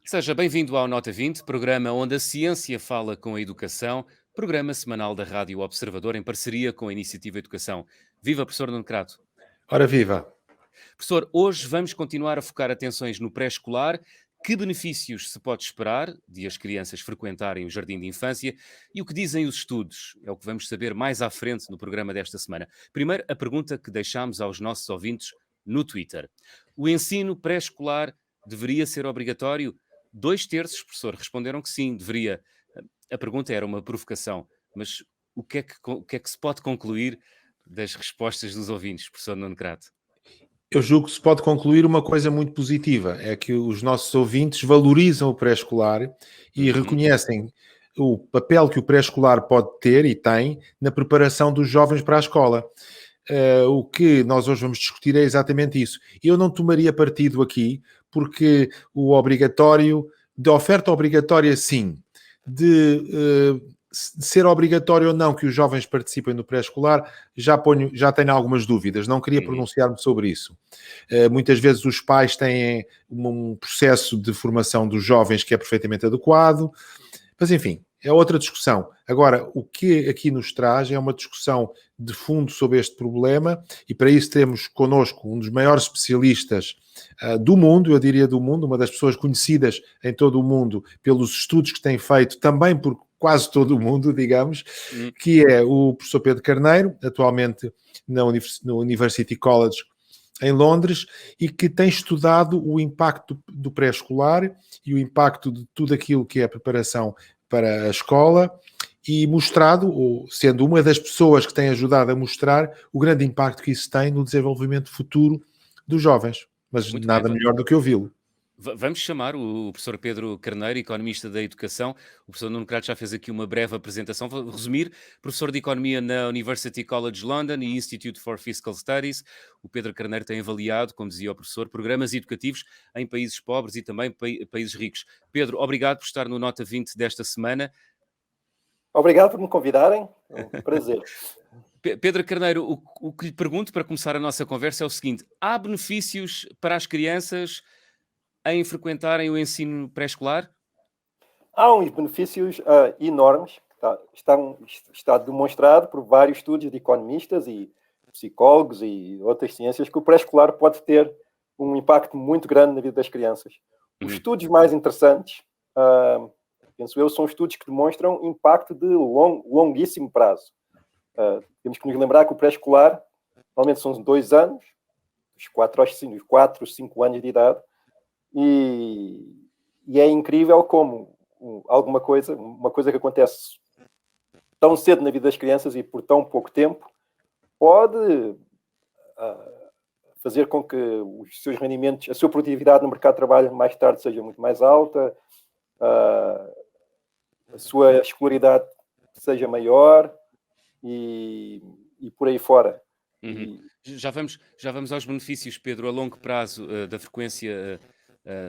Seja bem-vindo ao Nota 20, programa onde a ciência fala com a educação, programa semanal da Rádio Observador em parceria com a Iniciativa Educação. Viva, professor Nuno Crato. Ora viva! Professor, hoje vamos continuar a focar atenções no pré-escolar. Que benefícios se pode esperar de as crianças frequentarem o jardim de infância e o que dizem os estudos? É o que vamos saber mais à frente no programa desta semana. Primeiro, a pergunta que deixámos aos nossos ouvintes no Twitter. O ensino pré-escolar deveria ser obrigatório? 2/3, professor, responderam que sim, deveria. A pergunta era uma provocação, mas o que é que se pode concluir das respostas dos ouvintes, professor Nuno Crato? Eu julgo que se pode concluir uma coisa muito positiva, é que os nossos ouvintes valorizam o pré-escolar e reconhecem o papel que o pré-escolar pode ter e tem na preparação dos jovens para a escola. O que nós hoje vamos discutir é exatamente isso. Eu não tomaria partido aqui, porque o obrigatório, de oferta obrigatória sim, de ser obrigatório ou não que os jovens participem no pré-escolar, já tenho algumas dúvidas, não queria pronunciar-me sobre isso. Muitas vezes os pais têm um processo de formação dos jovens que é perfeitamente adequado, mas enfim, é outra discussão. Agora, o que aqui nos traz é uma discussão de fundo sobre este problema e para isso temos connosco um dos maiores especialistas do mundo, eu diria do mundo, uma das pessoas conhecidas em todo o mundo pelos estudos que tem feito, também por quase todo o mundo, digamos, que é o professor Pedro Carneiro, atualmente no University College em Londres, e que tem estudado o impacto do pré-escolar e o impacto de tudo aquilo que é a preparação para a escola e mostrado, ou sendo uma das pessoas que tem ajudado a mostrar o grande impacto que isso tem no desenvolvimento futuro dos jovens. Mas Muito nada bem, melhor do que ouvi-lo. Vamos chamar o professor Pedro Carneiro, economista da educação. O professor Nuno Crato já fez aqui uma breve apresentação. Vou resumir: professor de economia na University College London e Institute for Fiscal Studies. O Pedro Carneiro tem avaliado, como dizia o professor, programas educativos em países pobres e também países ricos. Pedro, obrigado por estar no Nota 20 desta semana. Obrigado por me convidarem. É um prazer. Pedro Carneiro, o que lhe pergunto para começar a nossa conversa é o seguinte: há benefícios para as crianças em frequentarem o ensino pré-escolar? Há uns benefícios enormes. Está demonstrado por vários estudos de economistas e psicólogos e outras ciências que o pré-escolar pode ter um impacto muito grande na vida das crianças. Os estudos mais interessantes, penso eu, são estudos que demonstram impacto de longuíssimo prazo. Temos que nos lembrar que o pré-escolar normalmente são 2 anos, dos 4 aos 5 anos de idade, e é incrível como uma coisa que acontece tão cedo na vida das crianças e por tão pouco tempo pode fazer com que os seus rendimentos, a sua produtividade no mercado de trabalho mais tarde seja muito mais alta, a sua escolaridade seja maior e por aí fora. Já vamos aos benefícios, Pedro, a longo prazo da frequência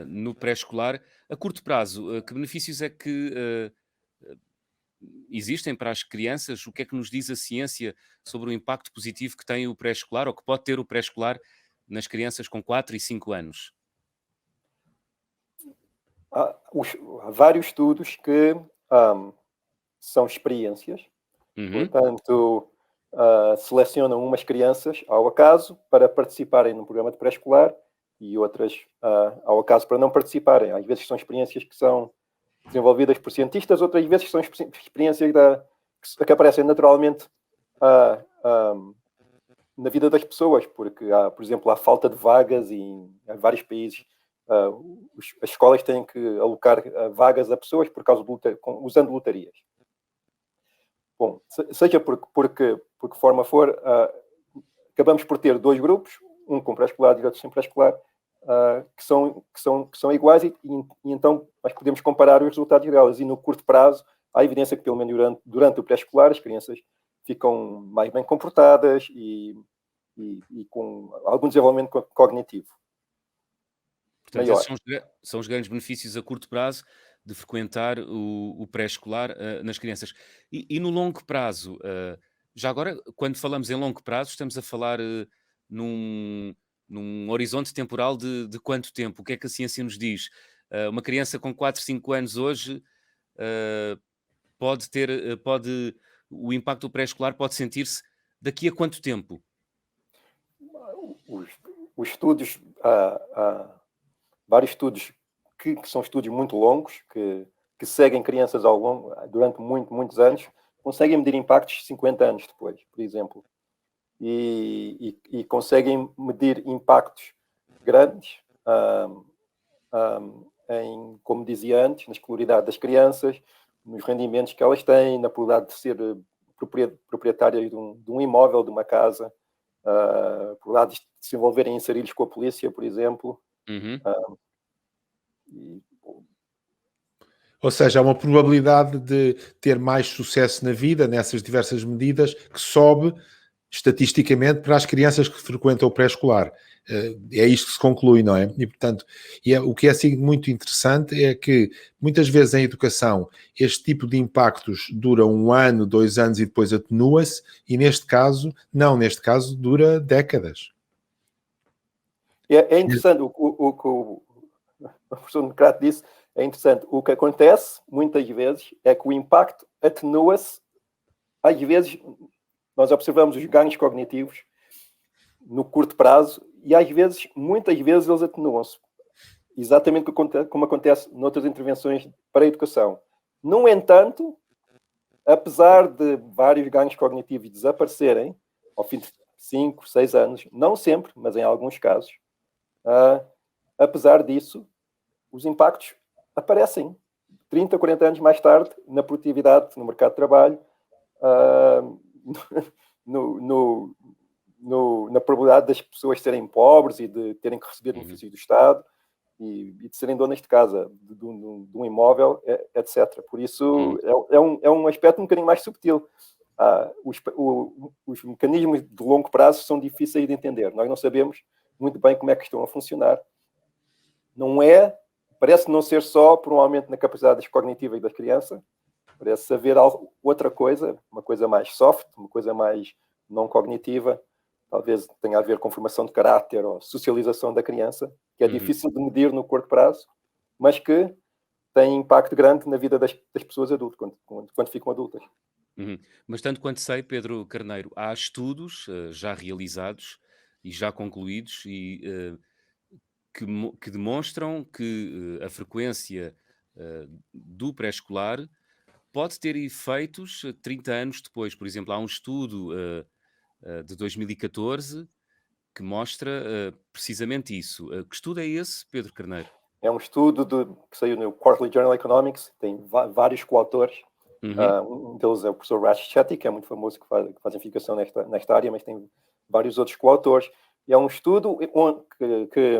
no pré-escolar. A curto prazo, que benefícios é que existem para as crianças? O que é que nos diz a ciência sobre o impacto positivo que tem o pré-escolar ou que pode ter o pré-escolar nas crianças com 4 e 5 anos? Há vários estudos que são experiências, portanto, selecionam umas crianças ao acaso para participarem num programa de pré-escolar e outras ao acaso para não participarem. Às vezes são experiências que são desenvolvidas por cientistas, outras vezes são experiências que aparecem naturalmente na vida das pessoas, porque, por exemplo, há falta de vagas e em vários países as escolas têm que alocar vagas a pessoas por causa usando lotarias. Bom, seja por que forma for, acabamos por ter 2 grupos, um com pré-escolar e outro sem pré-escolar, que são iguais e então nós podemos comparar os resultados delas. E no curto prazo, há evidência que pelo menos durante o pré-escolar as crianças ficam mais bem comportadas e com algum desenvolvimento cognitivo. Portanto, esses são os grandes benefícios a curto prazo de frequentar o pré-escolar nas crianças. E no longo prazo, já agora, quando falamos em longo prazo, estamos a falar num horizonte temporal de quanto tempo? O que é que a ciência nos diz? Uma criança com 4, 5 anos hoje o impacto do pré-escolar pode sentir-se daqui a quanto tempo? Os estudos, há vários estudos que são estudos muito longos, que seguem crianças durante muitos anos, conseguem medir impactos 50 anos depois, por exemplo. E conseguem medir impactos grandes como dizia antes, na escolaridade das crianças, nos rendimentos que elas têm, na probabilidade de ser proprietárias de um imóvel, de uma casa, probabilidade de se envolverem em sarilhos com a polícia, por exemplo. Ou seja, há uma probabilidade de ter mais sucesso na vida nessas diversas medidas que sobe estatisticamente para as crianças que frequentam o pré-escolar. É isto que se conclui, não é? E, portanto, o que é assim muito interessante é que muitas vezes em educação este tipo de impactos dura 1 ano, 2 anos e depois atenua-se, e neste caso dura décadas. É interessante o que o professor Necrato disse, é interessante. O que acontece muitas vezes é que o impacto atenua-se, às vezes nós observamos os ganhos cognitivos no curto prazo e muitas vezes eles atenuam-se. Exatamente como acontece noutras intervenções para a educação. No entanto, apesar de vários ganhos cognitivos desaparecerem ao fim de 5, 6 anos, não sempre, mas em alguns casos, apesar disso, os impactos aparecem 30, 40 anos mais tarde na produtividade, no mercado de trabalho, na probabilidade das pessoas serem pobres e de terem que receber benefícios do Estado e de serem donas de casa, de um imóvel, etc. Por isso, é um aspecto um bocadinho mais subtil. Os mecanismos de longo prazo são difíceis de entender. Nós não sabemos muito bem como é que estão a funcionar. Parece não ser só por um aumento na capacidade cognitiva das crianças, parece haver outra coisa, uma coisa mais soft, uma coisa mais não cognitiva, talvez tenha a ver com formação de caráter ou socialização da criança, que é difícil de medir no curto prazo, mas que tem impacto grande na vida das pessoas adultas, quando ficam adultas. Mas tanto quanto sei, Pedro Carneiro, há estudos já realizados e já concluídos que demonstram que a frequência do pré-escolar pode ter efeitos 30 anos depois. Por exemplo, há um estudo de 2014 que mostra precisamente isso. Que estudo é esse, Pedro Carneiro? É um estudo que saiu no Quarterly Journal Economics, tem vários coautores. Um deles é o professor Rash Chetty, que é muito famoso, que faz investigação nesta área, mas tem vários outros coautores. E é um estudo que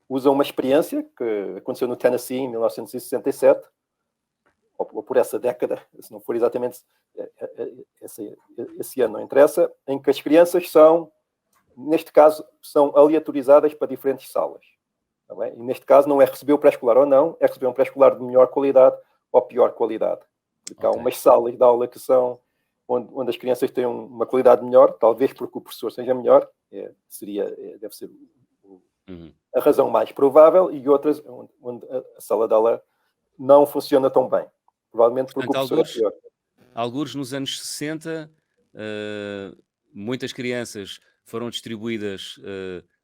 usa uma experiência que aconteceu no Tennessee em 1967, ou por essa década, se não for exatamente esse ano, não interessa, em que as crianças neste caso, são aleatorizadas para diferentes salas. Tá bem? E neste caso não é receber o pré-escolar ou não, é receber um pré-escolar de melhor qualidade ou pior qualidade. Porque há umas salas de aula que são onde as crianças têm uma qualidade melhor, talvez porque o professor seja melhor, deve ser a razão mais provável, e outras onde a sala de aula não funciona tão bem. Provavelmente porque o professor é pior. Alguns nos anos 60, muitas crianças foram distribuídas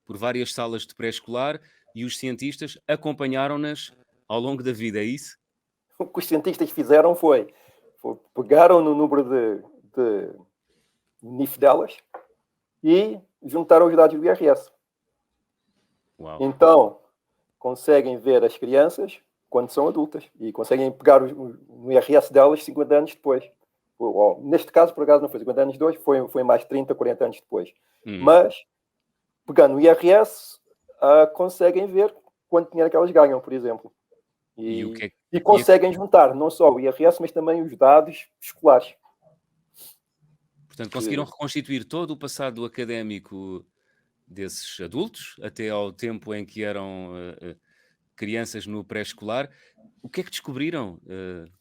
por várias salas de pré-escolar e os cientistas acompanharam-nas ao longo da vida, é isso? O que os cientistas fizeram foi pegaram no número de NIF delas e juntaram os dados do IRS. Uau. Então, conseguem ver as crianças quando são adultas e conseguem pegar no IRS delas 50 anos depois. Neste caso, por acaso, não foi 50 anos depois, foi mais 30, 40 anos depois. Mas, pegando o IRS, conseguem ver quanto dinheiro que elas ganham, por exemplo. E conseguem juntar não só o IRS, mas também os dados escolares. Portanto, conseguiram reconstituir todo o passado académico desses adultos, até ao tempo em que eram crianças no pré-escolar. O que é que descobriram,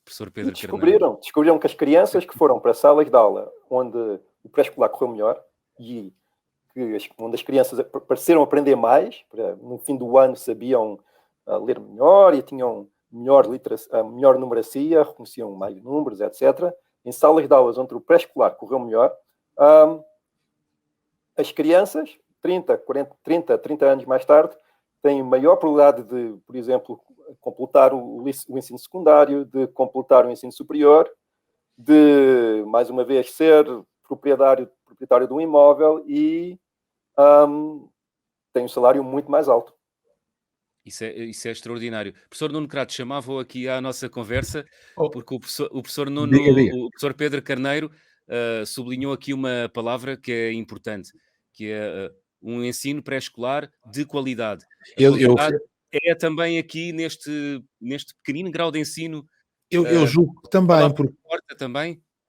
professor Pedro Carneiro? Descobriram que as crianças que foram para salas de aula onde o pré-escolar correu melhor e onde as crianças pareceram aprender mais, no fim do ano sabiam ler melhor e tinham melhor numeracia, reconheciam mais números, etc. Em salas de aulas onde o pré-escolar correu melhor, as crianças, 30 anos mais tarde, têm maior probabilidade de, por exemplo, completar o ensino secundário, de completar o ensino superior, de, mais uma vez, ser proprietário de um imóvel e tem um salário muito mais alto. Isso é extraordinário. Professor Nuno Crato, chamava-o aqui à nossa conversa, porque o professor Nuno, Diga. o professor Pedro Carneiro sublinhou aqui uma palavra que é importante, que é um ensino pré-escolar de qualidade. A qualidade é também aqui neste pequenino grau de ensino. Eu julgo que também,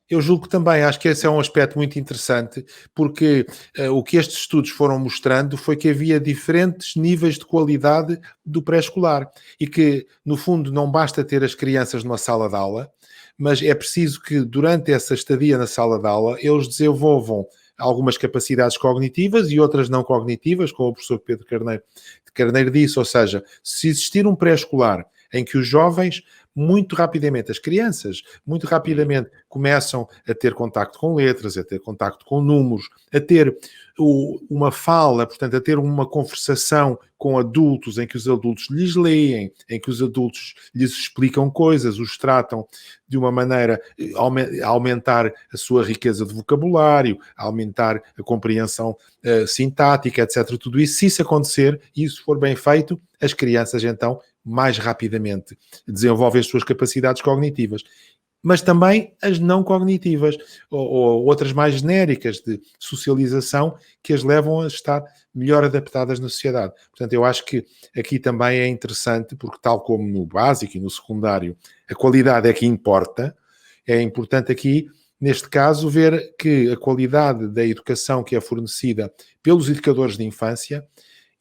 Eu julgo que também, acho que esse é um aspecto muito interessante, porque o que estes estudos foram mostrando foi que havia diferentes níveis de qualidade do pré-escolar e que, no fundo, não basta ter as crianças numa sala de aula, mas é preciso que, durante essa estadia na sala de aula, eles desenvolvam algumas capacidades cognitivas e outras não cognitivas, como o professor Pedro Carneiro disse, ou seja, se existir um pré-escolar em que os jovens muito rapidamente, as crianças, muito rapidamente começam a ter contacto com letras, a ter contacto com números, a ter uma fala, portanto, a ter uma conversação com adultos em que os adultos lhes leem, em que os adultos lhes explicam coisas, os tratam de uma maneira a aumentar a sua riqueza de vocabulário, a aumentar a compreensão sintática, etc. Tudo isso, se isso acontecer e isso for bem feito, as crianças então mais rapidamente desenvolvem as suas capacidades cognitivas, mas também as não cognitivas ou outras mais genéricas de socialização que as levam a estar melhor adaptadas na sociedade. Portanto, eu acho que aqui também é interessante, porque tal como no básico e no secundário, a qualidade é que importa, é importante aqui, neste caso, ver que a qualidade da educação que é fornecida pelos educadores de infância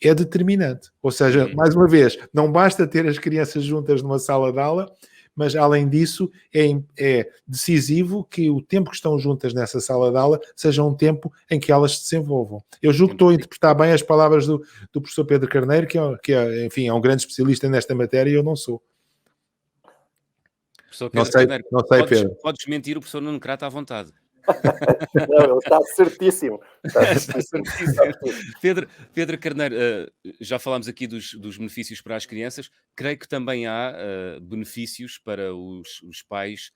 é determinante. Ou seja, mais uma vez, não basta ter as crianças juntas numa sala de aula, mas além disso é decisivo que o tempo que estão juntas nessa sala de aula seja um tempo em que elas se desenvolvam. Eu julgo que estou a interpretar bem as palavras do professor Pedro Carneiro, enfim, é um grande especialista nesta matéria e eu não sou. Professor Pedro Carneiro, Pedro. Podes mentir o professor Nuno Crato à vontade. Não, ele está certíssimo. Está certíssimo. Pedro Carneiro, já falámos aqui dos benefícios para as crianças. Creio que também há benefícios para os pais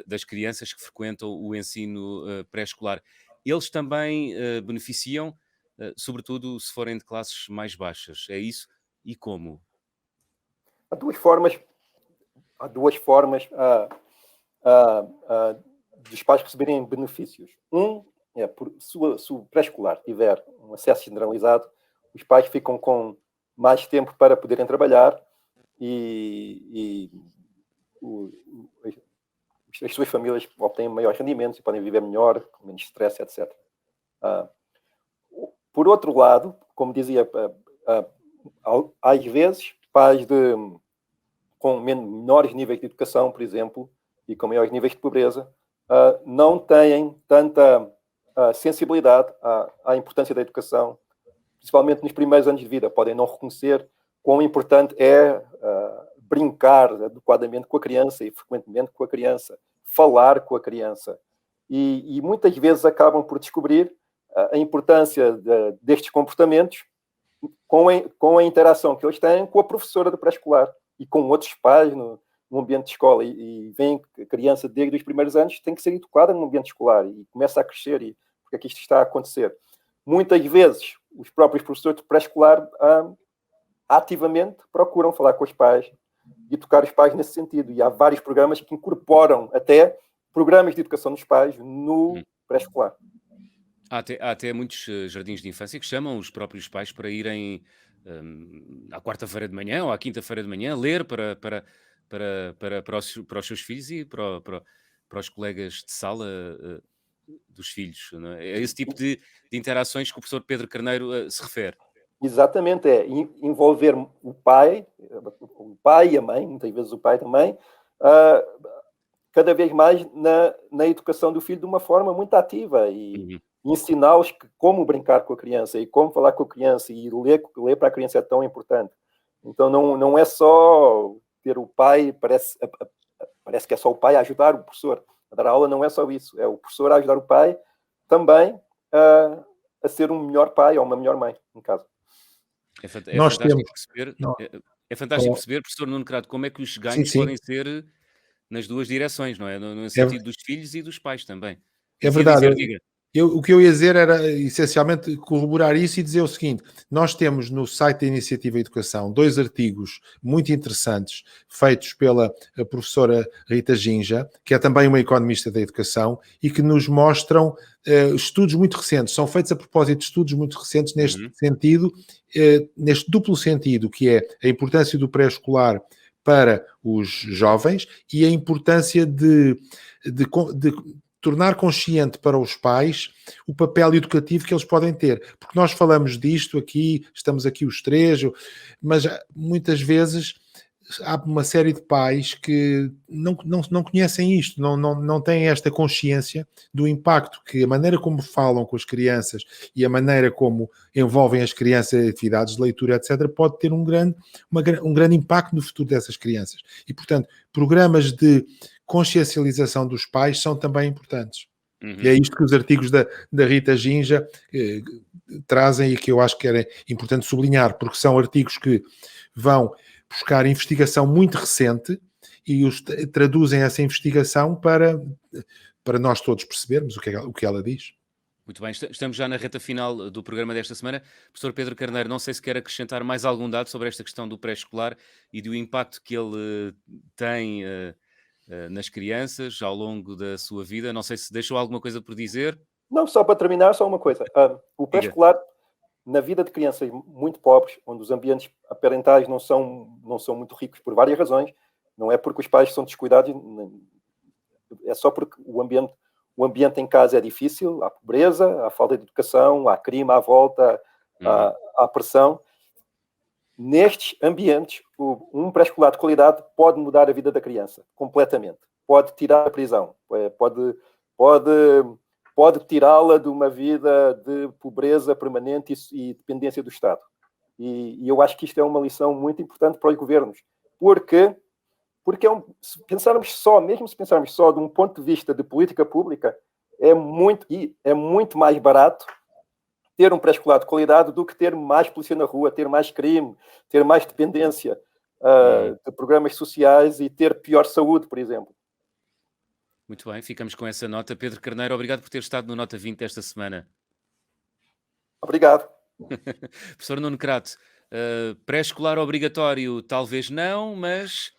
das crianças que frequentam o ensino pré-escolar. Eles também beneficiam, sobretudo se forem de classes mais baixas. É isso? E como? Há duas formas dos pais receberem benefícios. Se o pré-escolar tiver um acesso generalizado, os pais ficam com mais tempo para poderem trabalhar e as suas famílias obtêm maiores rendimentos e podem viver melhor, com menos stress, etc. Por outro lado, como dizia, às vezes, pais com menores níveis de educação, por exemplo, e com maiores níveis de pobreza, não têm tanta sensibilidade à importância da educação, principalmente nos primeiros anos de vida. Podem não reconhecer quão importante é brincar adequadamente com a criança e frequentemente com a criança, falar com a criança. E muitas vezes acabam por descobrir a importância destes comportamentos com a interação que eles têm com a professora do pré-escolar e com outros pais no ambiente de escola, e vem que a criança desde os primeiros anos tem que ser educada no ambiente escolar e começa a crescer, e porque é que isto está a acontecer. Muitas vezes os próprios professores de pré-escolar ativamente procuram falar com os pais e educar os pais nesse sentido, e há vários programas que incorporam até programas de educação dos pais no pré-escolar. Há até muitos jardins de infância que chamam os próprios pais para irem à quarta-feira de manhã ou à quinta-feira de manhã ler para os seus filhos e para os colegas de sala dos filhos. Não é? É esse tipo de interações que o professor Pedro Carneiro se refere. Exatamente, é envolver o pai e a mãe, muitas vezes o pai também, cada vez mais na educação do filho de uma forma muito ativa, e ensiná-los como brincar com a criança e como falar com a criança e ler para a criança é tão importante. Então não é só ter o pai, parece que é só o pai a ajudar o professor a dar aula, não é só isso, é o professor a ajudar o pai também a ser um melhor pai ou uma melhor mãe, em casa. É fantástico perceber, professor Nuno Crato, como é que os ganhos podem ser nas duas direções, não é? No sentido dos filhos e dos pais também. É verdade. O que eu ia dizer era, essencialmente, corroborar isso e dizer o seguinte: nós temos no site da Iniciativa Educação 2 artigos muito interessantes feitos pela professora Rita Ginja, que é também uma economista da educação, e que nos mostram estudos muito recentes. São feitos a propósito de estudos muito recentes neste sentido, neste duplo sentido, que é a importância do pré-escolar para os jovens e a importância de tornar consciente para os pais o papel educativo que eles podem ter. Porque nós falamos disto aqui, estamos aqui os três, mas muitas vezes há uma série de pais que não conhecem isto, não têm esta consciência do impacto que a maneira como falam com as crianças e a maneira como envolvem as crianças em atividades de leitura, etc., pode ter um grande impacto no futuro dessas crianças. E, portanto, programas de consciencialização dos pais são também importantes. E é isto que os artigos da Rita Ginja trazem e que eu acho que era importante sublinhar, porque são artigos que vão buscar investigação muito recente e traduzem essa investigação para nós todos percebermos o que ela diz. Muito bem, estamos já na reta final do programa desta semana. Professor Pedro Carneiro, não sei se quer acrescentar mais algum dado sobre esta questão do pré-escolar e do impacto que ele tem nas crianças ao longo da sua vida. Não sei se deixou alguma coisa por dizer. Não, só para terminar, só uma coisa. O pré-escolar, na vida de crianças muito pobres, onde os ambientes parentais não são muito ricos por várias razões, não é porque os pais são descuidados, é só porque o ambiente em casa é difícil, há pobreza, há falta de educação, há crime à volta, há pressão. Nestes ambientes, um pré-escolar de qualidade pode mudar a vida da criança completamente. Pode tirar a prisão, pode tirá-la de uma vida de pobreza permanente e dependência do Estado. E eu acho que isto é uma lição muito importante para os governos, porque se pensarmos só de um ponto de vista de política pública, é muito mais barato ter um pré-escolar de qualidade do que ter mais polícia na rua, ter mais crime, ter mais dependência de programas sociais e ter pior saúde, por exemplo. Muito bem, ficamos com essa nota. Pedro Carneiro, obrigado por ter estado no Nota 20 esta semana. Obrigado. Professor Nuno Crato, pré-escolar obrigatório, talvez não, mas...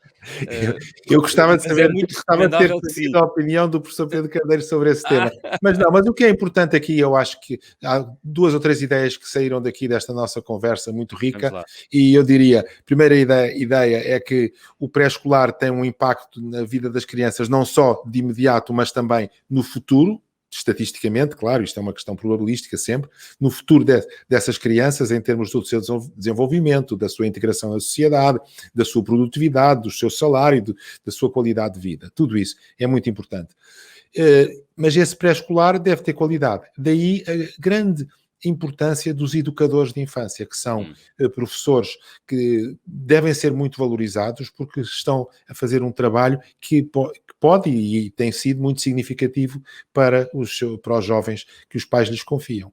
eu gostava de saber, ter a opinião do professor Pedro Carneiro sobre esse tema. Mas o que é importante aqui, eu acho que há 2 ou 3 ideias que saíram daqui desta nossa conversa muito rica, e eu diria, a primeira ideia é que o pré-escolar tem um impacto na vida das crianças, não só de imediato, mas também no futuro, estatisticamente, claro, isto é uma questão probabilística sempre, no futuro dessas crianças, em termos do seu desenvolvimento, da sua integração na sociedade, da sua produtividade, do seu salário, da sua qualidade de vida. Tudo isso é muito importante. Mas esse pré-escolar deve ter qualidade. Daí a grande importância dos educadores de infância, que são professores que devem ser muito valorizados porque estão a fazer um trabalho que pode e tem sido muito significativo para os jovens que os pais lhes confiam.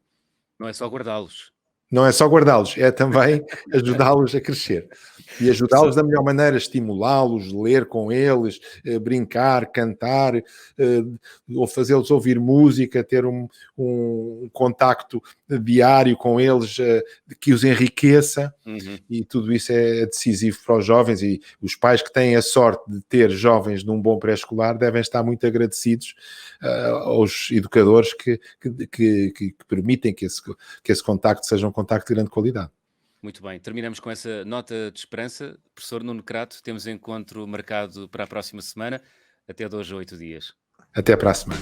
Não é só guardá-los. Não é só guardá-los, é também ajudá-los a crescer. E ajudá-los da melhor maneira, estimulá-los, ler com eles, brincar, cantar, ou fazê-los ouvir música, ter um contacto diário com eles que os enriqueça. E tudo isso é decisivo para os jovens, e os pais que têm a sorte de ter jovens num bom pré-escolar devem estar muito agradecidos aos educadores que permitem que esse contacto seja um contacto de grande qualidade. Muito bem, terminamos com essa nota de esperança. Professor Nuno Crato, temos encontro marcado para a próxima semana. Até 2 a 8 dias. Até para a semana.